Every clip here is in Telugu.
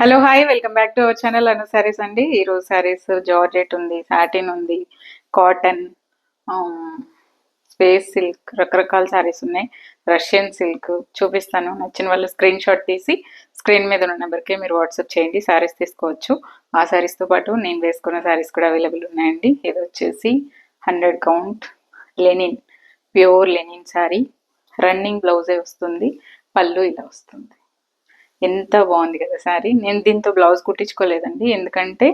Hello hi welcome back to our channel Anu Saris అండి. ఈరోజు సారీస్ జార్జెట్ ఉంది, సాటిన్ ఉంది, కాటన్, స్పేస్ సిల్క్, రకరకాల సారీస్ ఉన్నాయి. రష్యన్ సిల్క్ చూపిస్తాను. నచ్చిన వాళ్ళు స్క్రీన్ షాట్ తీసి స్క్రీన్ మీద ఉన్న నెంబర్కి మీరు వాట్సాప్ చేయండి. సారీస్ తీసుకోవచ్చు. ఆ సారీస్తో పాటు నేను వేసుకున్న సారీస్ కూడా అవైలబుల్ ఉన్నాయండి. ఇది వచ్చేసి 100 count linen, pure linen sari. Running బ్లౌజే వస్తుంది, పళ్ళు ఇలా వస్తుంది. ఎంత బాగుంది కదా శారీ. నేను దీంతో బ్లౌజ్ కుట్టించుకోలేదండి, ఎందుకంటే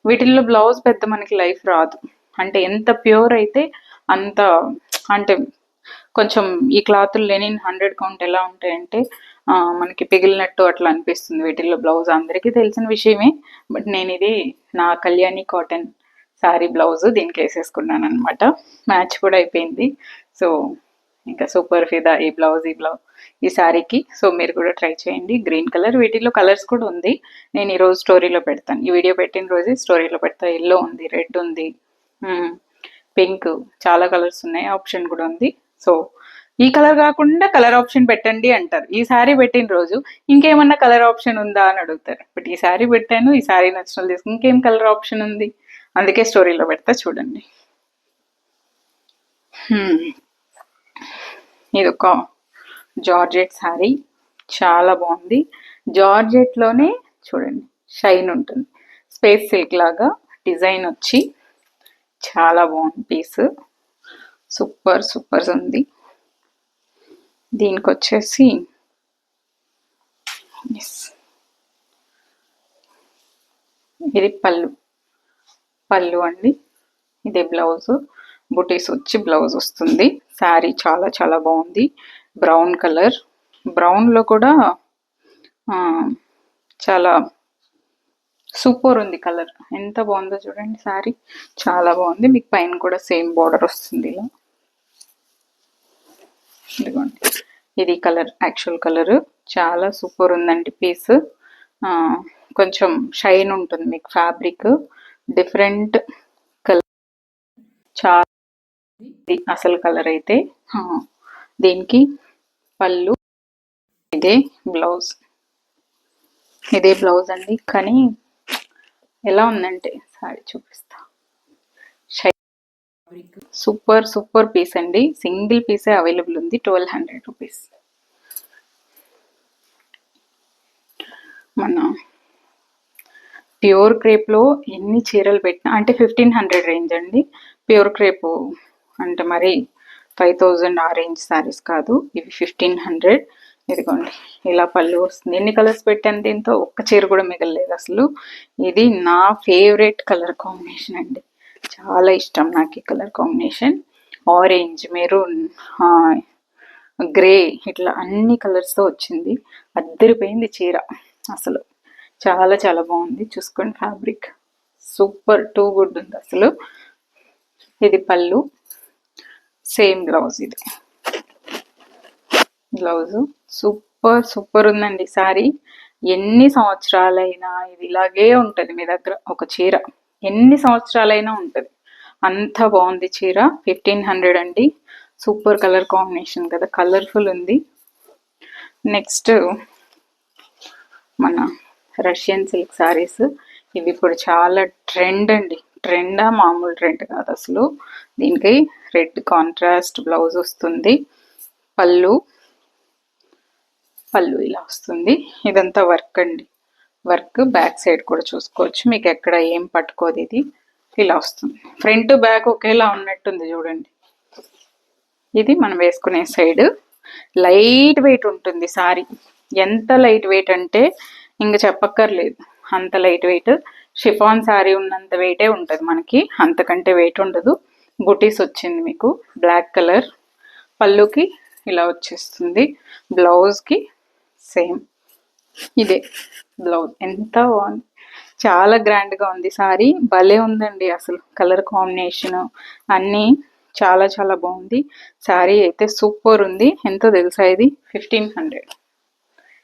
వీటిల్లో బ్లౌజ్ పెద్ద మనకి లైఫ్ రాదు. అంటే ఎంత ప్యూర్ అయితే అంత, అంటే కొంచెం ఈ క్లాతులు లెనిన్ 100 కౌంట్ ఎలా ఉంటాయంటే మనకి పిగిలినట్టు అట్లా అనిపిస్తుంది వీటిల్లో బ్లౌజ్. అందరికీ తెలిసిన విషయమే, బట్ నేను ఇది నా కళ్యాణి కాటన్ శారీ బ్లౌజ్ దీనికి వేసేసుకున్నాను అనమాట. మ్యాచ్ కూడా అయిపోయింది. సో ఇంకా సూపర్ ఫిదా ఈ శారీకి. సో మీరు కూడా ట్రై చేయండి. గ్రీన్ కలర్, వీటిలో కలర్స్ కూడా ఉంది. నేను ఈరోజు స్టోరీలో పెడతాను, ఈ వీడియో పెట్టిన రోజే స్టోరీలో పెడతా. ఎల్లో ఉంది, రెడ్ ఉంది, పింక్, చాలా కలర్స్ ఉన్నాయి. ఆప్షన్ కూడా ఉంది. సో ఈ కలర్ కాకుండా కలర్ ఆప్షన్ పెట్టండి అంటారు. ఈ శారీ పెట్టిన రోజు ఇంకేమన్నా కలర్ ఆప్షన్ ఉందా అని అడుగుతారు. బట్ ఈ శారీ పెట్టాను, ఈ శారీ నచ్చిన తీసుకుని ఇంకేం కలర్ ఆప్షన్ ఉంది, అందుకే స్టోరీలో పెడతా చూడండి. ఇది ఒక జార్జెట్ శారీ, చాలా బాగుంది. జార్జెట్లోనే చూడండి షైన్ ఉంటుంది, స్పేస్ సిల్క్ లాగా డిజైన్ వచ్చి చాలా బాగుంది పీస్. సూపర్ సూపర్ ఉంది. దీనికి వచ్చేసి ఇది పళ్ళు అండి. ఇదే బ్లౌజ్, బుటీస్ వచ్చి బ్లౌజ్ వస్తుంది. శారీ చాలా చాలా బాగుంది. బ్రౌన్ కలర్, బ్రౌన్లో కూడా చాలా సూపర్ ఉంది కలర్. ఎంత బాగుందో చూడండి శారీ, చాలా బాగుంది. మీకు పైన కూడా సేమ్ బార్డర్ వస్తుంది ఇలా. ఇదిగోండి, ఇది కలర్, యాక్చువల్ కలర్. చాలా సూపర్ ఉందండి పీస్. కొంచెం షైన్ ఉంటుంది మీకు ఫ్యాబ్రిక్, డిఫరెంట్ కలర్, చాలా అసలు కలర్ అయితే. దీనికి పళ్ళు, ఇదే బ్లౌజ్ అండి. కానీ ఎలా ఉందంటే సారీ చూపిస్తా. సూపర్ సూపర్ పీస్ అండి. సింగిల్ పీసే అవైలబుల్ ఉంది, 1200 రూపీస్. మన ప్యూర్ క్రేప్లో ఎన్ని చీరలు పెట్టినా, అంటే 1500 రేంజ్ అండి. ప్యూర్ క్రేప్ అంటే మరి 5000 ఆ రేంజ్ శారీస్ కాదు, ఇవి 1500. ఇదిగోండి, ఇలా పళ్ళు వస్తుంది. ఎన్ని కలర్స్ పెట్టాను దీంతో, ఒక్క చీర కూడా మిగలలేదు అసలు. ఇది నా ఫేవరెట్ కలర్ కాంబినేషన్ అండి, చాలా ఇష్టం నాకు ఈ colour combination. Orange, maroon, grey, ఇట్లా అన్ని కలర్స్తో వచ్చింది. అద్దరిపోయింది చీర అసలు, చాలా చాలా బాగుంది. చూసుకోండి ఫ్యాబ్రిక్, సూపర్ టూ గుడ్ ఉంది అసలు. ఇది పళ్ళు, సేమ్ బ్లౌజ్. ఇది బ్లౌజు సూపర్ సూపర్ ఉందండి శారీ. ఎన్ని సంవత్సరాలైనా ఇది ఇలాగే ఉంటుంది మీ దగ్గర ఒక చీర, ఎన్ని సంవత్సరాలైనా ఉంటుంది. అంత బాగుంది చీర. 1500 అండి. సూపర్ కలర్ కాంబినేషన్ కదా, కలర్ఫుల్ ఉంది. నెక్స్ట్ మన రష్యన్ సిల్క్ శారీస్. ఇవి ఇప్పుడు చాలా ట్రెండ్ అండి. ట్రెండా, మామూలు ట్రెండ్ కాదు అసలు. దీనికి రెడ్ కాంట్రాస్ట్ బ్లౌజ్ వస్తుంది. పళ్ళు ఇలా వస్తుంది. ఇదంతా వర్క్ అండి, వర్క్. బ్యాక్ సైడ్ కూడా చూసుకోవచ్చు, మీకు ఎక్కడ ఏం పట్టుకోదు. ఇది ఇలా వస్తుంది. ఫ్రంట్ బ్యాక్ ఒకేలా ఉన్నట్టుంది చూడండి. ఇది మనం వేసుకునే సైడ్. లైట్ వెయిట్ ఉంటుంది సారీ. ఎంత లైట్ వెయిట్ అంటే ఇంక చెప్పక్కర్లేదు, అంత లైట్ వెయిట్. షిఫాన్ శారీ ఉన్నంత వెయిటే ఉంటుంది మనకి, అంతకంటే వెయిట్ ఉండదు. బుటీస్ వచ్చింది మీకు బ్లాక్ కలర్. పళ్ళుకి ఇలా వచ్చేస్తుంది, బ్లౌజ్కి సేమ్ ఇదే బ్లౌజ్. ఎంత బాగుంది, చాలా గ్రాండ్గా ఉంది సారీ. భలే ఉందండి అసలు, కలర్ కాంబినేషన్ అన్నీ చాలా చాలా బాగుంది. శారీ అయితే సూపర్ ఉంది. ఎంతో తెలుసా ఇది?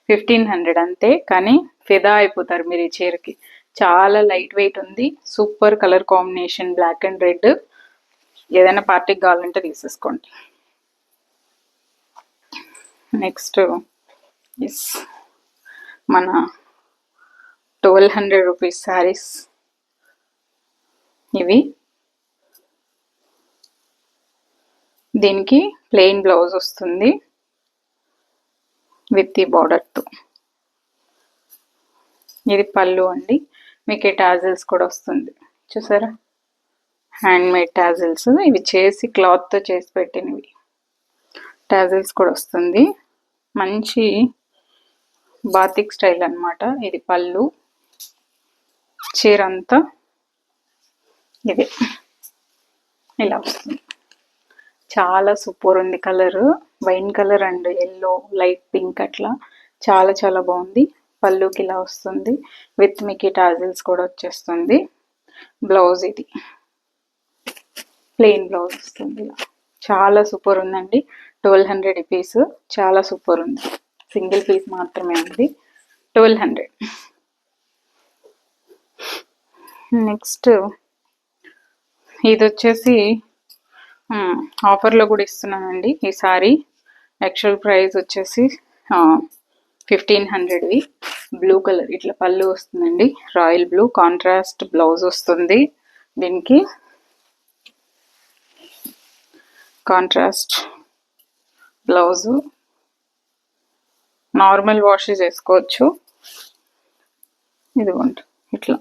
1500 అంతే. కానీ ఫిదా అయిపోతారు మీరు ఈ చీరకి. చాలా లైట్ వెయిట్ ఉంది, super colour combination, black and red. ఏదైనా పార్టీకి కావాలంటే తీసేసుకోండి. నెక్స్ట్ మన 1200 రూపీస్ శారీస్ ఇవి. దీనికి ప్లెయిన్ బ్లౌజ్ వస్తుంది విత్ ఈ బార్డర్తో. ఇది పళ్ళు అండి. మీకు ఈ టాజిల్స్ కూడా వస్తుంది చూసారా, హ్యాండ్ మేడ్ టాజిల్స్. ఇవి చేసి క్లాత్తో చేసి పెట్టినవి. టాజిల్స్ కూడా వస్తుంది. మంచి బాతిక్ స్టైల్ అన్నమాట. ఇది పళ్ళు, చీర అంతా ఇది ఇలా వస్తుంది. చాలా సూపర్ ఉంది. Colour wine colour and yellow light pink అట్లా చాలా చాలా బాగుంది. పళ్ళుకి ఇలా వస్తుంది విత్ మీకు టాజిల్స్ కూడా వచ్చేస్తుంది. బ్లౌజ్ ఇది ప్లెయిన్ బ్లౌజ్ వస్తుంది. ఇలా చాలా సూపర్ ఉందండి. 1200 రూపీస్. చాలా సూపర్ ఉంది. సింగిల్ పీస్ మాత్రమే ఉంది. 1200. నెక్స్ట్ ఇది వచ్చేసి ఆఫర్లో కూడా ఇస్తున్నానండి ఈ సారీ. యాక్చువల్ ప్రైస్ వచ్చేసి 1500వి. బ్లూ కలర్ ఇట్లా పళ్ళు వస్తుందండి, రాయల్ బ్లూ. కాంట్రాస్ట్ బ్లౌజ్ వస్తుంది దీనికి. Contrast blouse. నార్మల్ వాష్ చేసుకోవచ్చు. ఇదిగోండి ఇట్లా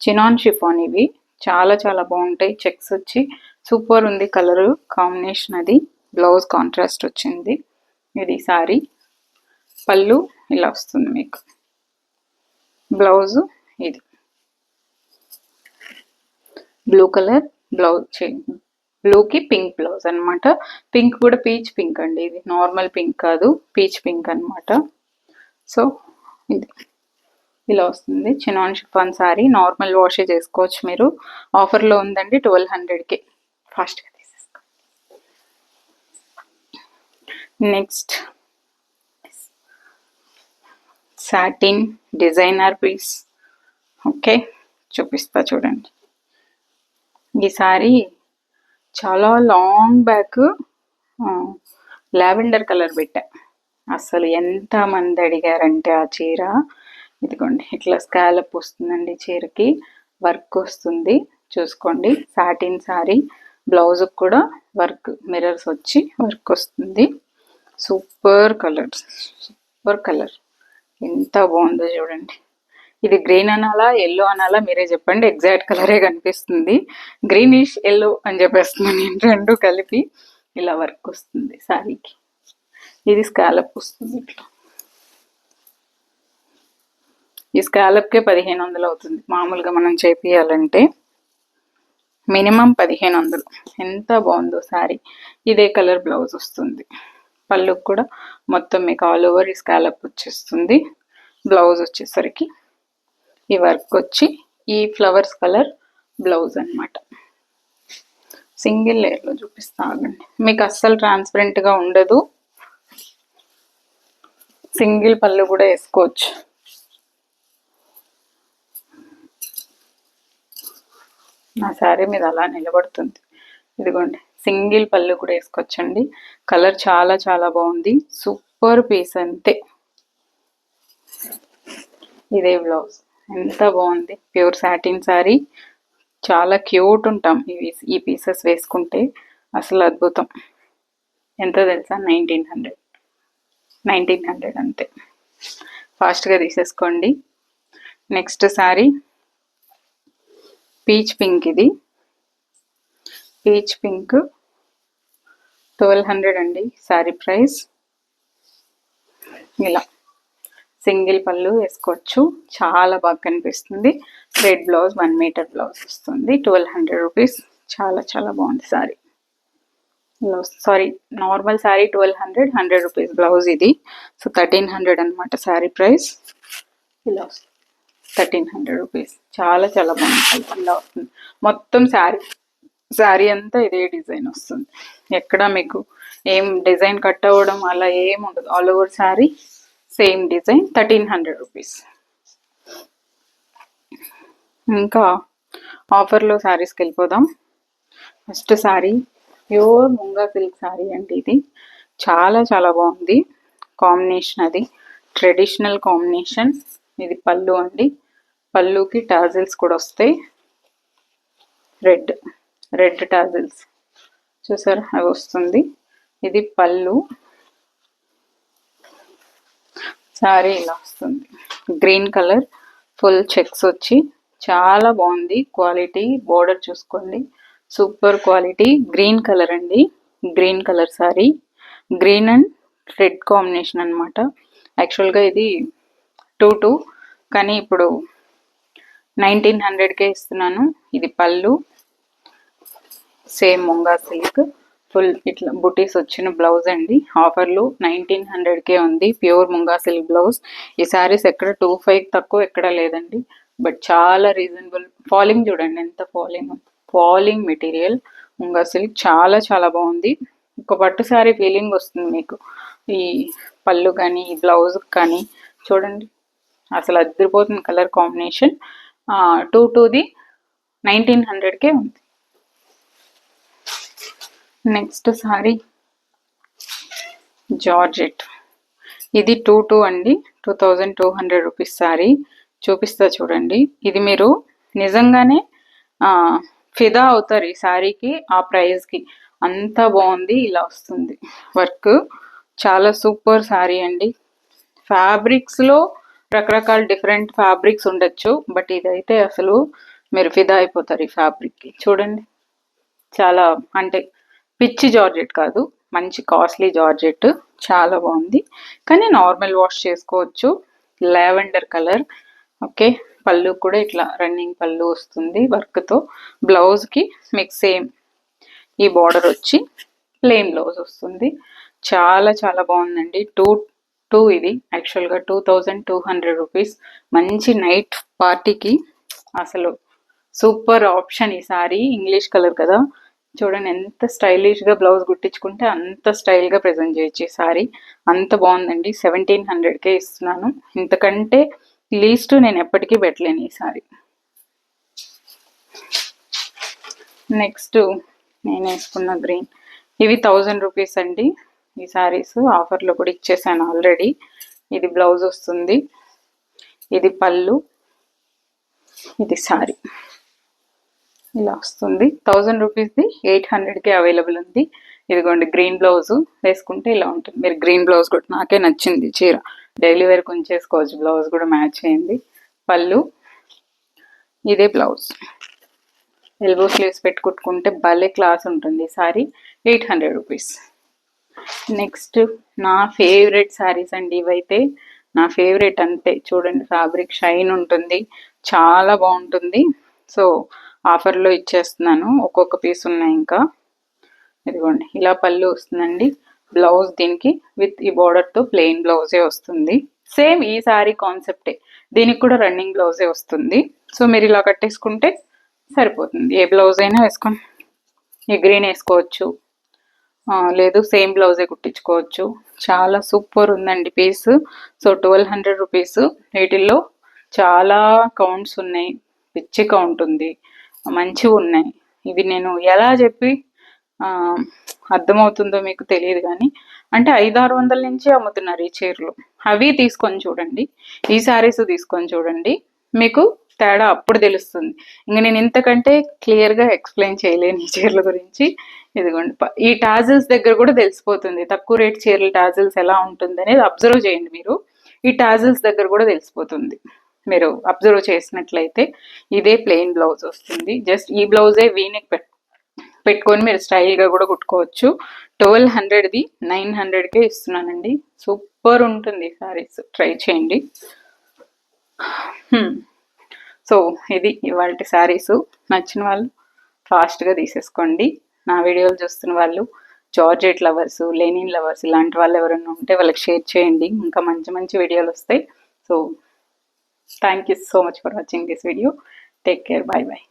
చినాన్ షిఫాన్. ఇవి చాలా చాలా బాగుంటాయి. చెక్స్ వచ్చి సూపర్ ఉంది. కలర్ కాంబినేషన్ అది. బ్లౌజ్ కాంట్రాస్ట్ వచ్చింది. ఇది సారీ. పళ్ళు ఇలా వస్తుంది మీకు. బ్లౌజు ఇది బ్లూ కలర్ బ్లౌజ్. బ్లూకి పింక్ బ్లౌజ్ అనమాట. పింక్ కూడా పీచ్ పింక్ అండి. ఇది నార్మల్ పింక్ కాదు, పీచ్ పింక్ అనమాట. సో ఇది ఇలా వస్తుంది. Chinon chiffon sari. Normal wash చేసుకోవచ్చు మీరు. ఆఫర్లో ఉందండి 1200కి. ఫాస్ట్గా తీసేసుకో. Next satin designer piece. Okay, చూపిస్తా చూడండి. ఈ సారీ చాలా లాంగ్ బ్యాక్ లావెండర్ కలర్ పెట్టా. అసలు ఎంత మంది అడిగారంటే ఆ చీర. ఇదిగోండి ఇట్లా స్కాలప్ వస్తుందండి చీరకి. వర్క్ వస్తుంది చూసుకోండి. Satin sorry. బ్లౌజ్ కూడా వర్క్ మిర్రర్స్ వచ్చి వర్క్ వస్తుంది. Super colour, super colour. ఎంత బాగుందో చూడండి. ఇది గ్రీన్ అనాలా ఎల్లో అనాలా మీరే చెప్పండి. ఎగ్జాక్ట్ కలరే కనిపిస్తుంది. గ్రీనిష్ ఎల్లో అని చెప్పేస్తున్నాను నేను. రెండు కలిపి ఇలా వర్క్ వస్తుంది శారీకి. ఇది స్కాలప్ వస్తుంది ఇట్లా. ఈ స్కాలప్కే 1500 అవుతుంది. మామూలుగా మనం చేపియాలంటే మినిమం 1500. ఎంత బాగుందో శారీ. ఇదే కలర్ బ్లౌజ్ వస్తుంది. పళ్ళుకు కూడా మొత్తం మీకు ఆల్ ఓవర్ ఈ స్కాలప్ వచ్చేస్తుంది. బ్లౌజ్ వచ్చేసరికి ఈ వర్క్ వచ్చి ఈ ఫ్లవర్స్ కలర్ బ్లౌజ్ అనమాట. సింగిల్ లేయర్లో చూపిస్తా ఆగండి. మీకు అస్సలు ట్రాన్స్పరెంట్గా ఉండదు. సింగిల్ పళ్ళు కూడా వేసుకోవచ్చు. నా శారీ మీద అలా నిలబడుతుంది. ఇదిగోండి సింగిల్ పళ్ళు కూడా వేసుకోవచ్చండి. కలర్ చాలా చాలా బాగుంది. సూపర్ పీస్ అంతే. ఇదే బ్లౌజ్. ఎంత బాగుంది. Pure satin sari. చాలా క్యూట్ ఉంటాం ఈ పీసెస్ వేసుకుంటే. అసలు అద్భుతం. ఎంత తెలుసా? 1900 అంతే. ఫాస్ట్గా తీసేసుకోండి. Next sari peach pink. ఇది పీచ్ పింక్ 1200 అండి శారీ ప్రైస్. ఇలా సింగిల్ పళ్ళు వేసుకోవచ్చు. చాలా బాగా కనిపిస్తుంది. రెడ్ బ్లౌజ్ 1 మీటర్ బ్లౌజ్ వస్తుంది. 1200 రూపీస్. చాలా చాలా బాగుంది sari. Sorry normal sari 1200, 100 rupees blouse ఇది. సో 1300 అనమాట శారీ ప్రైస్. ఇలా వస్తుంది 1300 రూపీస్. చాలా చాలా బాగుంటుంది. ఇలా వస్తుంది మొత్తం శారీ అంతా ఇదే డిజైన్ వస్తుంది. ఎక్కడ మీకు ఏం డిజైన్ కట్ అవ్వడం అలా ఏం ఉండదు. All over sari same design. 1300 rupees. ఇంకా ఆఫర్లో శారీస్కి వెళ్ళిపోదాం. First sari pure munga silk sari అండి. ఇది చాలా చాలా బాగుంది. కాంబినేషన్ అది ట్రెడిషనల్ కాంబినేషన్. ఇది పళ్ళు అండి. పళ్ళుకి టాజిల్స్ కూడా వస్తాయి. రెడ్ టాజిల్స్ చూసారా, అవి వస్తుంది. ఇది పళ్ళు. సారీ ఇలా వస్తుంది. గ్రీన్ కలర్ ఫుల్ చెక్స్ వచ్చి చాలా బాగుంది. క్వాలిటీ బోర్డర్ చూసుకోండి, సూపర్ క్వాలిటీ. గ్రీన్ కలర్ అండి, green colour sorry. Green and red combination అనమాట. యాక్చువల్గా ఇది 2 కానీ ఇప్పుడు 1900కే ఇస్తున్నాను. ఇది పళ్ళు, సేమ్ ముంగా సిల్క్ ఫుల్ ఇట్లా బుటీస్ వచ్చిన బ్లౌజ్ అండి. ఆఫర్లు 1900కే ఉంది. Pure munga silk blouse. ఈ శారీస్ ఎక్కడ 25 తక్కువ ఎక్కడ లేదండి, బట్ చాలా రీజనబుల్. ఫాలింగ్ చూడండి ఎంత ఫాలింగ్ మెటీరియల్. ముంగా సిల్క్ చాలా చాలా బాగుంది. ఒక పట్టు శారీ ఫీలింగ్ వస్తుంది మీకు. ఈ పళ్ళు కానీ ఈ బ్లౌజ్ కానీ చూడండి, అసలు అదిరిపోతుంది కలర్ కాంబినేషన్. 2ది 1900కే ఉంది. Next sorry georgette. ఇది 2 అండి, 2200 రూపీస్ సారీ. చూపిస్తా చూడండి. ఇది మీరు నిజంగానే ఫిదా అవుతారు ఈ సారీకి, ఆ ప్రైస్కి. అంత బాగుంది. ఇలా వస్తుంది వర్క్, చాలా సూపర్ సారీ అండి. ఫ్యాబ్రిక్స్లో రకరకాల డిఫరెంట్ ఫ్యాబ్రిక్స్ ఉండొచ్చు, బట్ ఇదైతే అసలు మీరు ఫిదా అయిపోతారు ఈ ఫ్యాబ్రిక్కి. చూడండి, చాలా అంటే పిచ్చి జార్జెట్ కాదు, మంచి కాస్ట్లీ జార్జెట్. చాలా బాగుంది, కానీ నార్మల్ వాష్ చేసుకోవచ్చు. Lavender colour. ఓకే, పళ్ళు కూడా ఇట్లా రన్నింగ్ పళ్ళు వస్తుంది వర్క్తో. బ్లౌజ్కి మీకు సేమ్ ఈ బార్డర్ వచ్చి ప్లెయిన్ బ్లౌజ్ వస్తుంది. చాలా చాలా బాగుందండి. టూ ఇది యాక్చువల్గా 2200 రూపీస్. మంచి నైట్ పార్టీకి అసలు సూపర్ ఆప్షన్ ఈ సారీ. ఇంగ్లీష్ కలర్ కదా, చూడండి ఎంత స్టైలిష్గా బ్లౌజ్ కుట్టించుకుంటే అంత స్టైల్గా ప్రజెంట్ చేయొచ్చు ఈ సారీ. అంత బాగుందండి. 1700కే ఇస్తున్నాను. ఇంతకంటే లీస్ట్ నేను ఎప్పటికీ పెట్టలేను ఈ సారీ. నెక్స్ట్ నేను వేసుకున్న గ్రీన్. ఇవి 1000 రూపీస్ అండి ఈ సారీస్. ఆఫర్లో కూడా ఇచ్చేసాను ఆల్రెడీ. ఇది బ్లౌజ్ వస్తుంది, ఇది పళ్ళు, ఇది సారీ. ఇలా వస్తుంది. 1000 రూపీస్ది 800కే అవైలబుల్ ఉంది. ఇదిగోండి గ్రీన్ బ్లౌజ్ వేసుకుంటే ఇలా ఉంటుంది. మీరు గ్రీన్ బ్లౌజ్ కూడా నాకే నచ్చింది చీర. డైలీ వేర్ ఉంచేసుకోవచ్చు, బ్లౌజ్ కూడా మ్యాచ్ అయింది. పళ్ళు, ఇదే బ్లౌజ్. ఎల్బో స్లీవ్స్ పెట్టుకుంటే భలే క్లాస్ ఉంటుంది సారీ. 800 రూపీస్. నెక్స్ట్ నా ఫేవరెట్ శారీస్ అండి ఇవైతే. నా ఫేవరెట్ అంతే. చూడండి, ఫ్యాబ్రిక్ షైన్ ఉంటుంది, చాలా బాగుంటుంది. సో ఆఫర్లో ఇచ్చేస్తున్నాను. ఒక్కొక్క పీస్ ఉన్నాయి ఇంకా. ఇదిగోండి, ఇలా పళ్ళు వస్తుందండి. బ్లౌజ్ దీనికి విత్ ఈ బార్డర్తో ప్లెయిన్ బ్లౌజే వస్తుంది. సేమ్ ఈ శారీ కాన్సెప్టే, దీనికి కూడా రన్నింగ్ బ్లౌజే వస్తుంది. సో మీరు ఇలా కట్టేసుకుంటే సరిపోతుంది. ఏ బ్లౌజ్ అయినా వేసుకోండి. ఈ గ్రీన్ వేసుకోవచ్చు, లేదు సేమ్ బ్లౌజే కుట్టించుకోవచ్చు. చాలా సూపర్ ఉందండి పీస్. So 1200 rupees. వీటిల్లో చాలా కౌంట్స్ ఉన్నాయి, పిచ్చి కౌంట్ ఉంది, మంచివి ఉన్నాయి. ఇవి నేను ఎలా చెప్పి అర్థమవుతుందో మీకు తెలియదు, కానీ అంటే 500-600 నుంచి అమ్ముతున్నారు ఈ చీరలు. అవి తీసుకొని చూడండి, ఈ శారీస్ తీసుకొని చూడండి, మీకు తేడా అప్పుడు తెలుస్తుంది. ఇంక నేను ఇంతకంటే క్లియర్గా ఎక్స్ప్లెయిన్ చేయలేను ఈ చీరల గురించి. ఇదిగోండి, ఈ టాజిల్స్ దగ్గర కూడా తెలిసిపోతుంది తక్కువ రేట్ చీరల టాజిల్స్ ఎలా ఉంటుంది అనేది. అబ్జర్వ్ చేయండి మీరు, ఈ టాజిల్స్ దగ్గర కూడా తెలిసిపోతుంది. మీరు అబ్జర్వ్ చేసినట్లయితే ఇదే ప్లెయిన్ బ్లౌజ్ వస్తుంది. జస్ట్ ఈ బ్లౌజే వీనెక్ పెట్టుకొని మీరు స్టైల్గా కూడా కుట్టుకోవచ్చు. 1200ది 900కే ఇస్తున్నానండి. సూపర్ ఉంటుంది సారీస్, ట్రై చేయండి. సో ఇది ఇవాళ శారీస్. నచ్చిన వాళ్ళు ఫాస్ట్గా తీసేసుకోండి. నా వీడియోలు చూస్తున్న వాళ్ళు జార్జెట్ లవర్స్, లెనిన్ లవర్స్ ఇలాంటి వాళ్ళు ఎవరైనా ఉంటే వాళ్ళకి షేర్ చేయండి. ఇంకా మంచి మంచి వీడియోలు వస్తాయి. So thank you so much for watching this video. Take care, bye bye.